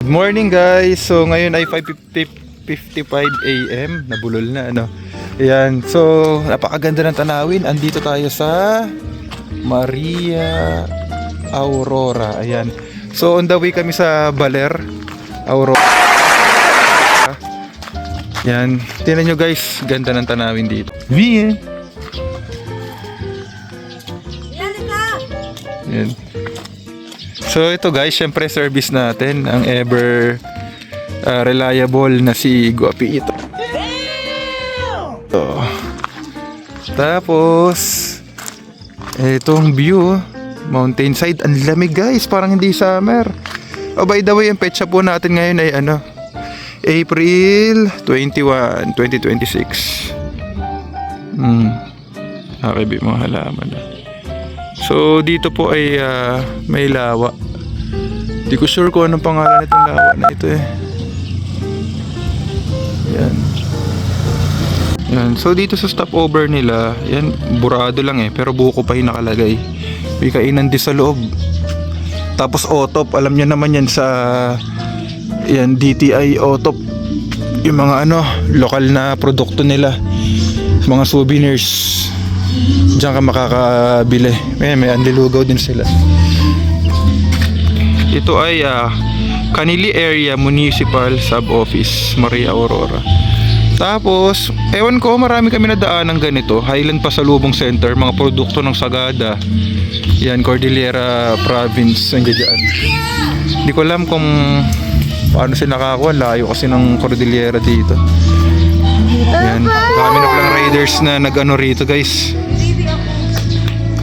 Good morning guys. So ngayon ay 5:55 AM. Nabulol na ano. Ayan. So napakaganda ng tanawin. Andito tayo sa Maria Aurora. Ayan. So on the way kami sa Baler Aurora. Ayan. Tingnan nyo guys. Ganda ng tanawin dito. Ayan. So ito guys, syempre service natin ang ever reliable na si Guapi ito. So, tapos itong view, mountainside, ang lamig guys, parang hindi summer. Oh, by the way, ang petsa po natin ngayon ay ano, April 21, 2026. Okay, mga halaman. So dito po ay may lawa. Di ko sure kung anong pangalan itong lawa na ito eh. Yan. Yan. So dito sa stopover nila, yan, burado lang eh, pero buko pa yung nakalagay. May kainan din sa loob. Tapos Otop, alam niyo naman yan sa yan, DTI Otop. Yung mga ano, lokal na produkto nila. Mga souvenirs. Diyan ka makakabili. May anlilugaw din sila. Ito ay Kanili Area Municipal Sub-Office, Maria Aurora. Tapos, ewan ko, marami kami nadaan ng ganito. Highland Pasalubong Center, mga produkto ng Sagada. Yan, Cordillera Province, nandiyan dyan. Hindi ko alam kung paano sila nakakuha. Layo kasi ng Cordillera dito. Yan, dami na palang riders na nag-ano rito guys.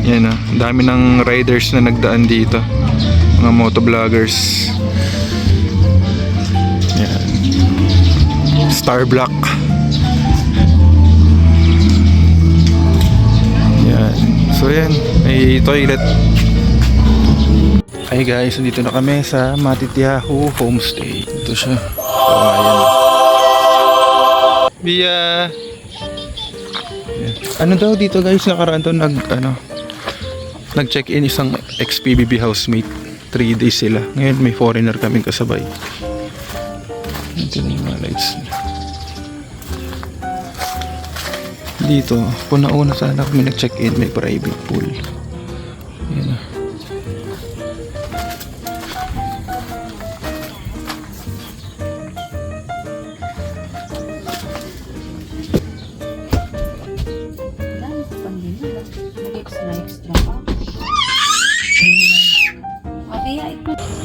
Yan o, dami ng riders na nagdaan dito. Mga motovloggers. Yan, Starblock. Yan, so yan, may toilet. Hey guys, nandito na kami sa Matitiyahu Homestay. Ito siya. So ayan. Bia. Ano daw dito guys, nakaraan to nag-check-in isang ex-PBB housemate. 3 days sila. Ngayon may foreigner kaming kasabay. Ito na yung mga lights. Dito, kung nauna sana kami nag-check-in, may private pool. Ayan na.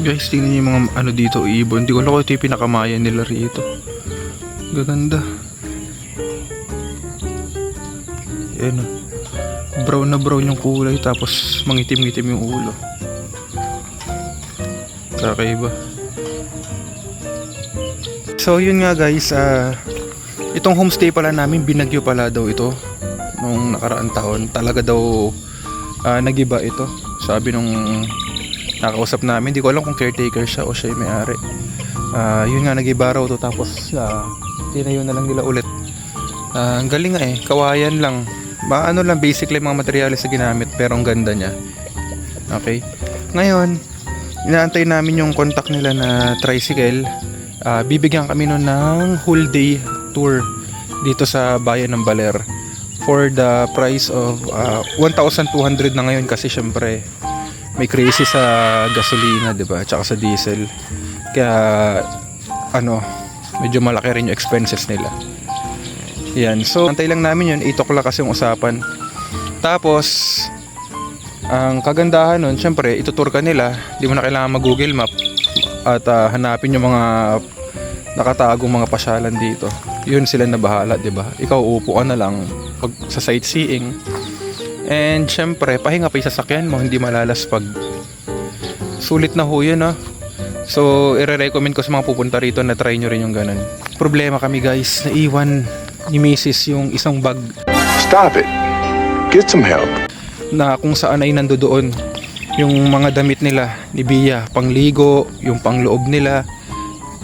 Guys, tingnan niyo yung mga ano dito, ibon. Hindi ko alam kung ito yung pinakamayan nila rito. Gaganda. Ayan o. Brown na brown yung kulay, tapos mangitim-ngitim yung ulo. Kakaiba. So yun nga guys, itong homestay pala namin, binagyo pala daw ito nung nakaraang taon. Talaga daw nagiba ito. Sabi nung nakausap namin, hindi ko alam kung caretaker siya o siya yung may-ari. Yun nga, nag-iba raw to, tapos tinayo na lang nila ulit. Ang galing nga eh, kawayan lang. Ano lang, basically mga materials na ginamit, pero ang ganda niya. Okay. Ngayon, inaantay namin yung contact nila na tricycle. Bibigyan kami nun ng whole day tour dito sa bayan ng Baler for the price of 1,200 na ngayon kasi syempre may crisis sa gasolina, 'di ba? Tsaka sa diesel. Kaya medyo malaki rin yung expenses nila. Yan. So, antay lang namin 'yun. 8 o'clock kasi yung usapan. Tapos ang kagandahan nun, syempre, itutur ka nila. Di mo na kailangan mag-Google Map at hanapin yung mga nakatagong mga pasyalan dito. Yun sila na bahala, 'di ba? Ikaw uupo ka na lang pag sa sightseeing. And syempre, pahinga pa yung sasakyan mo, hindi malalaspag. Sulit na ho yun, no? So, i-recommend ko sa mga pupunta rito na try nyo rin yung ganun. Problema kami guys, naiwan ni Mrs. yung isang bag. Stop it. Get some help. Na kung saan ay nandoon yung mga damit nila ni Bia, pangligo, yung pangloob nila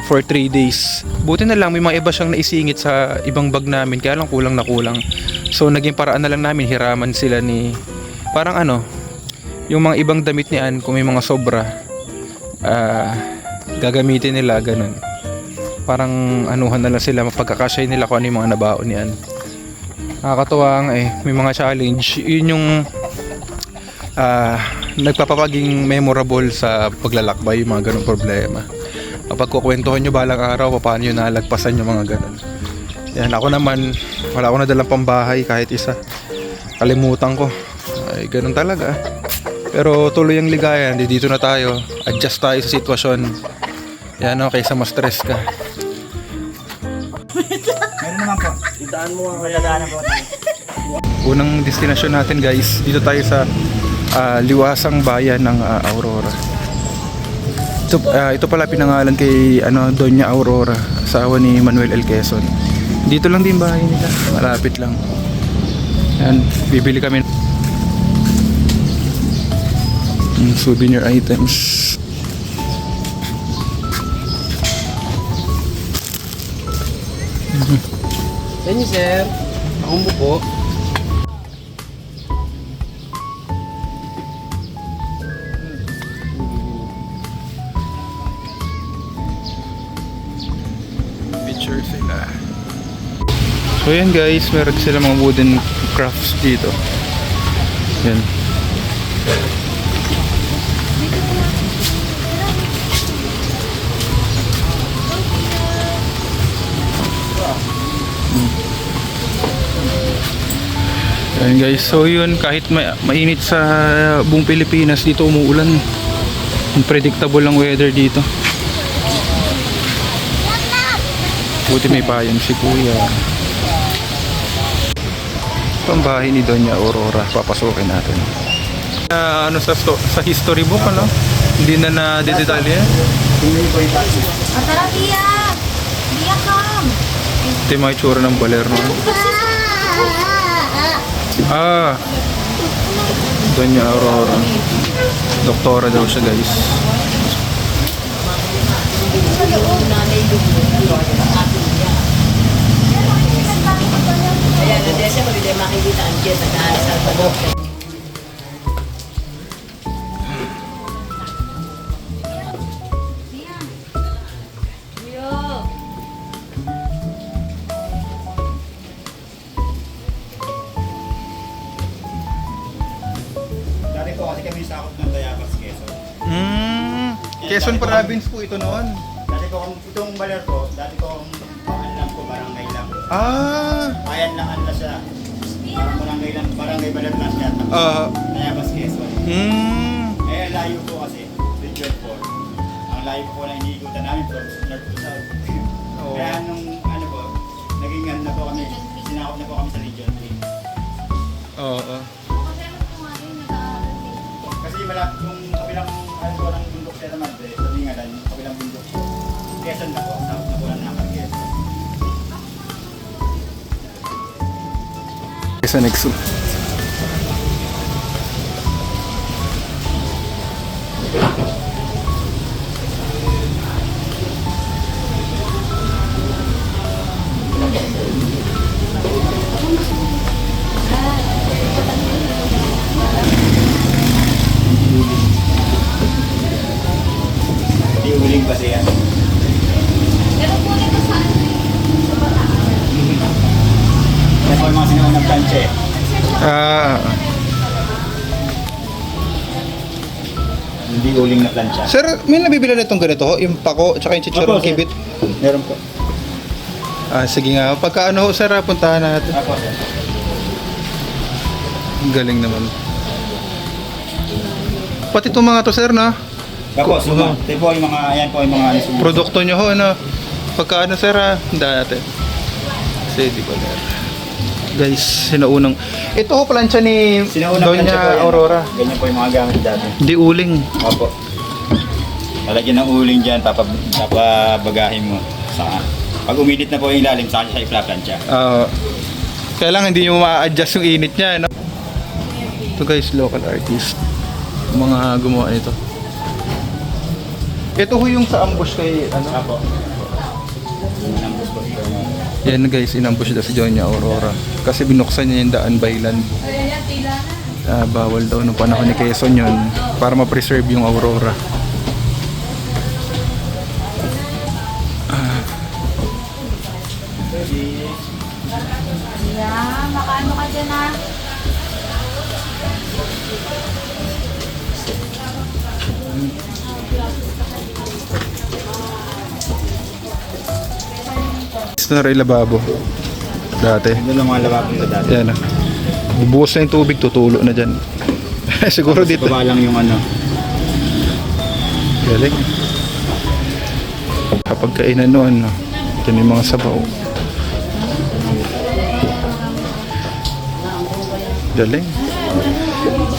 for 3 days. Buti na lang may mga iba siyang naisingit sa ibang bag namin, kaya lang kulang na kulang. So naging paraan na lang namin, hiraman sila ni parang yung mga ibang damit ni Ann, kung may mga sobra, gagamitin nila, ganun. Parang anuhan na lang sila, mapagkakasya nila kung ano yung mga nabaon niyan. Nakakatuwa nga may mga challenge. Yun yung nagpapaging memorable sa paglalakbay, yung mga ganung problema. Kapag kukwentuhan nyo balang araw, paano nyo nalagpasan yung mga ganun. Yan, ako naman, wala akong nadalang pambahay kahit isa. Kalimutan ko. Ay, ganun talaga. Pero tuloy ang ligaya, dito na tayo. Adjust tayo sa sitwasyon. Yan o, kaysa ma-stress ka. Meron naman po. Idaan mo ang kayadaanan po. Unang destinasyon natin guys, dito tayo sa liwasang bayan ng Aurora. Ito pala pinangalan kay Doña Aurora, asawa ni Manuel L. Quezon. Dito lang din bahay nila, malapit lang. Yan, bibili kami ng souvenir items. Yan niyo, sir. Maumbo po. Picture sila. So yan guys, meron sila mga wooden crafts dito. Yan. Ayan guys, so yun, kahit mainit sa buong Pilipinas, dito umuulan. Unpredictable ang weather dito. Buti may payong si kuya. Ito ang bahay ni Doña Aurora, papasukin natin. Sa history book, hindi na na-detalye. Tara, Tia! Tia, come! Ito yung mga itsura ng balerno. Doña Aurora. Doktora daw siya guys. Ayan, nandiyan siya pag hindi makikita ang jet at daan sa tabok. Dati po kasi kami sakop ng Tayabas, Quezon. Quezon Province po ito noon. Dati po, itong baler ko, dati ko alam ko barangay lang. Bayan lang na siya. Parang barangay baler na siya. Tayabas, Quezon. Eh, layo po kasi, Region 4. Ang layo po na iniikutan namin from north to south. Oo. Kaya nung naging na po kami, sinakop na po kami sa Region 3. Oo. Kasi yung kabilang po ng bundok sa naman, sa Lingalan, yung kabilang bundok po. Quezon na po, south na po lang naman Quezon. Quezon Exo. Hindi uling kasi yan. Pero po nito saan? Yan po yung mga sinuunang planche. Hindi uling na plancha. Sir, may nabibila na itong ganito, yung pako, tsaka yung chicharon Opo, sir. kibit. Meron po. Sige nga, pagka sir, puntahan natin. Ako sir. Ang galing naman. Pati itong mga to sir, no? Ako, suma. Ito po yung mga, yan po yung mga Produkto nyo ho, pagka sir, dati. Kasi di ko guys, sinaunang. Ito ho, plancha ni sinuunang plancha po Doña yan. Aurora. Ganyan po yung mga gamit dati. Di uling. Opo. Lalagyan ng uling dyan, papabagahin mo. Pag uminit na po yung ilalim, saka siya ipla-plancha. Kailangan hindi nyo ma-adjust yung init niya, no? Ito guys, local artist. Mga gumawa nito. Ito ho yung sa ambush kay, Opo. Nambus po ito. Yan guys, inambush daw si Doña Aurora. Kasi binuksan niya yung daan by land. Bawal daw nung panahon ni Quezon yun para ma-preserve yung Aurora. Yeah, makaano ka dyan ah. Ito na rin lababo. Dati. Ito lang mga lababo nila dati. Yan. Bubuhos na yung tubig, tutulo na dyan. Siguro dito. Baba lang yung ano. Galing. Kapag kainan noon, no? Ito na yung mga sabaw. Galing.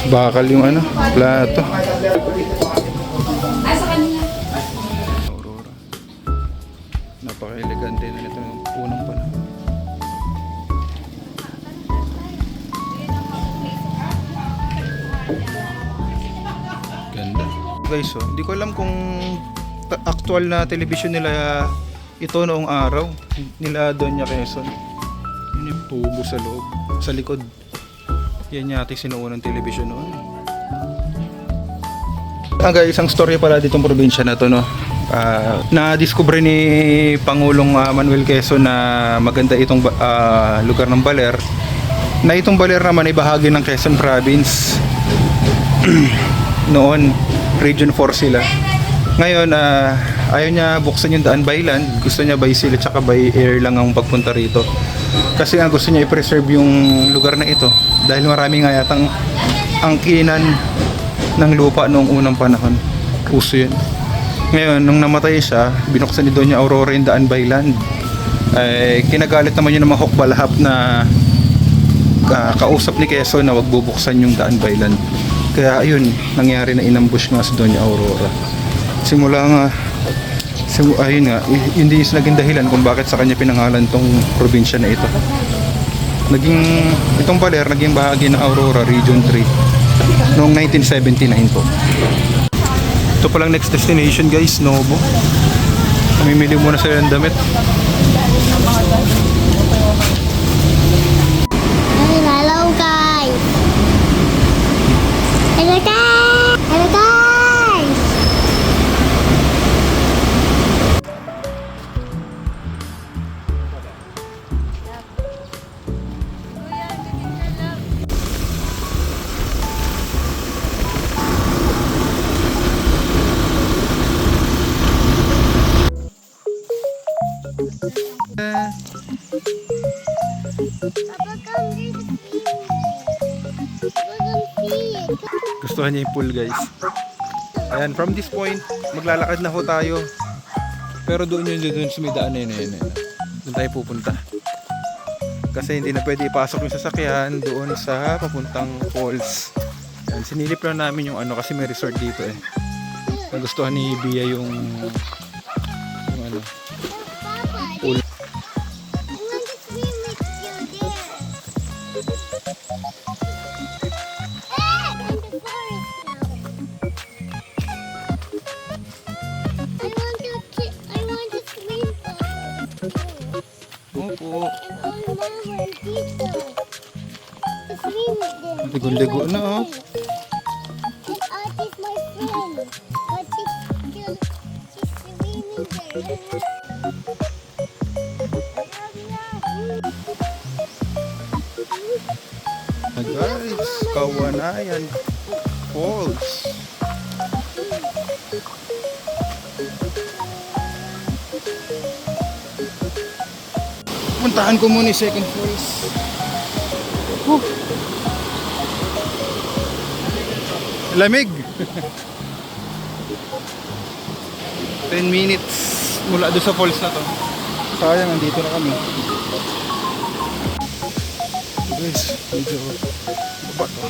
Bakal yung ano, plato. Ay, sa kanila. Aurora. Napaka-elegante na nito yung unang panahon. Ganda. Guys, oh, hindi ko alam kung actual na television nila ito noong araw. Nila Doña Quezon. Yun yung tubo sa loob, sa likod. Yan yata yung sinuunang television noon. Guys, isang story pala ditong probinsya na to, no. Na-discover ni Pangulong Manuel Quezon na maganda itong lugar ng Baler. Na itong Baler naman ay bahagi ng Quezon Province. Noon, Region 4 sila. Ngayon, ayaw niya buksan yung daan by land. Gusto niya by sea at saka by air lang ang pagpunta rito. Kasi nga gusto niya i-preserve yung lugar na ito. Dahil marami nga yatang angkinan ng lupa noong unang panahon. Uso yun. Ngayon, nung namatay siya, binuksan ni Doña Aurora yung daan by land. Kinagalit naman yun ng mga hukbalahap na kausap ni Quezon na wag bubuksan yung daan by land. Kaya ayun, nangyari na inambush nga si Doña Aurora. Simula nga, ayun nga, hindi is naging dahilan kung bakit sa kanya pinangalan tong probinsya na ito. Itong Baler, naging bahagi ng Aurora, Region 3, noong 1979 po. Ito palang next destination guys, Novo. Mamimili muna sila ng damit. Hello guys! Hello guys! Hello guys! Papa, come here to see me. Papa, come see it. Gustuhan niya yung pool guys. Ayan, from this point, maglalakad na ho tayo. Pero doon sa may daan na yun. Doon tayo pupunta. Kasi hindi na pwede ipasok yung sasakyan doon sa papuntang falls. Ayan, sinilip lang namin yung ano kasi may resort dito eh. Nagustuhan ni Bia yung ano, pool. I want to swim with you there. I'm in the forest now. I want to swim Opo. and all mama and Tito. To swim with them. Ligo-ligo na oh. And Art is my friend. But she's swimming there. Guys, Kawanayan Falls. Puntahan ko muna yung second falls. Lamig. 10 minutes mula doon sa falls na to. Sayang, andito na kami. Guys, medyo baba to.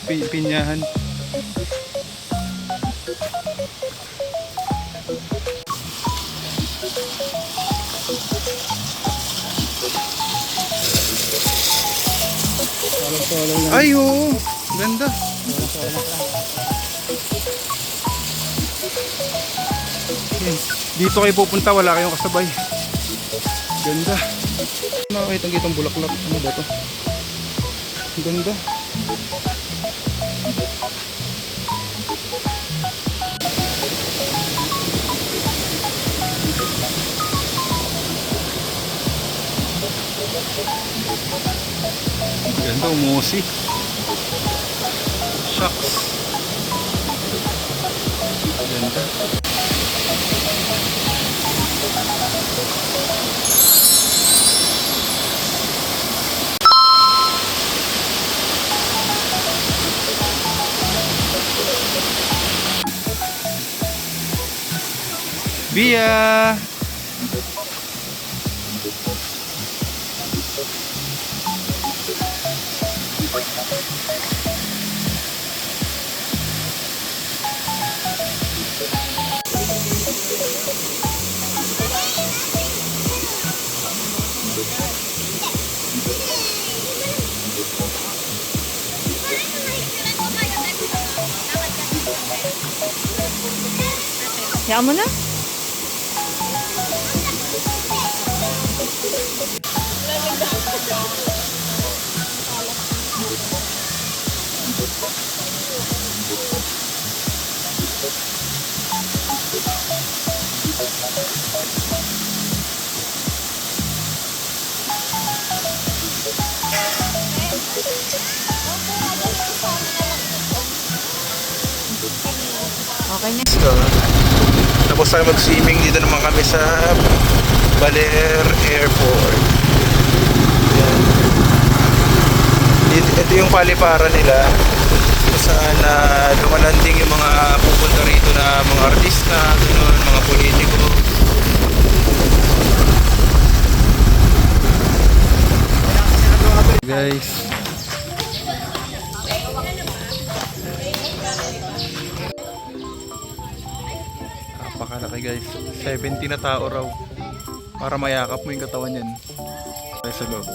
Pinyahan. Ay, oo. Ganda. Dito kayo pupunta, wala kayong kasabay. Ganda. Nakakita kitang bulaklak. Ano ba to? Ganda. Ganda, umusi. Shucks. Ganda. Bia! Kaya mo na? Okay na. So, tapos tayo mag-swimming. Dito naman kami sa Baler Airport. Yan. Ito yung paliparan nila kung saan lumalanding yung mga pupunta rito na mga artista, ganun, mga politiko. Guys, napakalaki guys. 70 na tao raw. Para mayakap mo yung katawan yan. Tayo sa loob.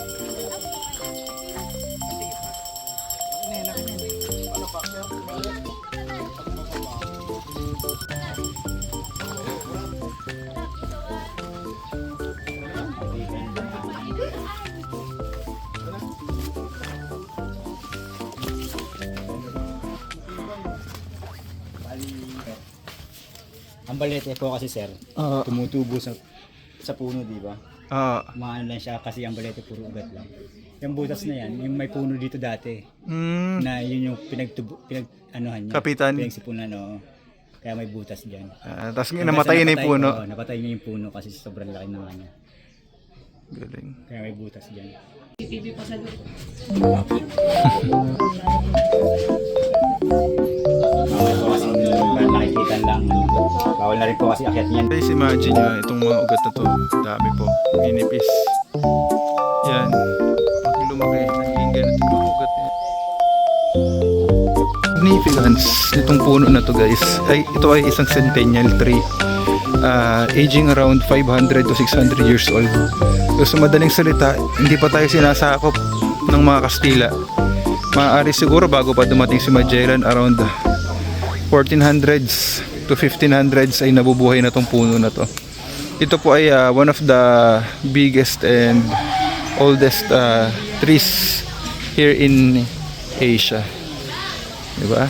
Ang balete po kasi sir, tumutubo sa puno, di ba? Maano lang siya kasi ang balete puro ugat lang. Yung butas na yan, yung may puno dito dati. Na yun yung anuhan niya. Kapitan. Pinagsipunan, oo. Kaya may butas diyan. Tapos namatay na yung puno. Oo, napatay na yung puno kasi sobrang laki ng kanya. Galing. Kaya may butas diyan. Bawal po kasi nakikita lang. Bawal na rin po kasi akyat niyan. Guys, imagine nyo itong mga ugat na to. Dami po. Minipis. Yan. Pag lumaki, naging ganito mga ugat niya. Significance nitong puno na to guys. Ito ay isang centennial tree. Aging around 500 to 600 years old. So sa madaling salita, hindi pa tayo sinasakop ng mga Kastila. Maaari siguro bago pa dumating si Magellan around 1400s to 1500s ay nabubuhay na tong puno na to. Ito po ay one of the biggest and oldest trees here in Asia. Diba?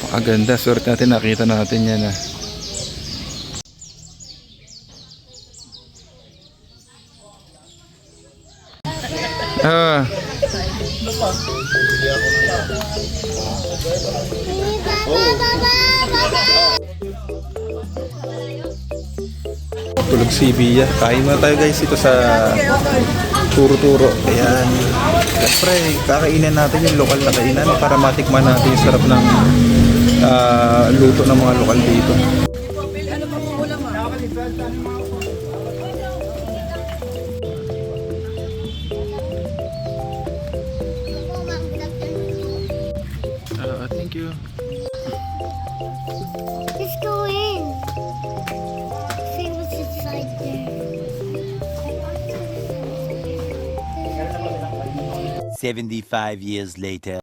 Pakaganda. Swerte natin nakita natin yan . Tulog si Bia. Kain muna tayo guys ito sa Turo-Turo. Ayan. Siyempre, kakainin natin yung lokal na kainan para matikman natin yung sarap ng luto ng mga lokal dito. Thank you. Let's go in. See what's inside there. 75 years later.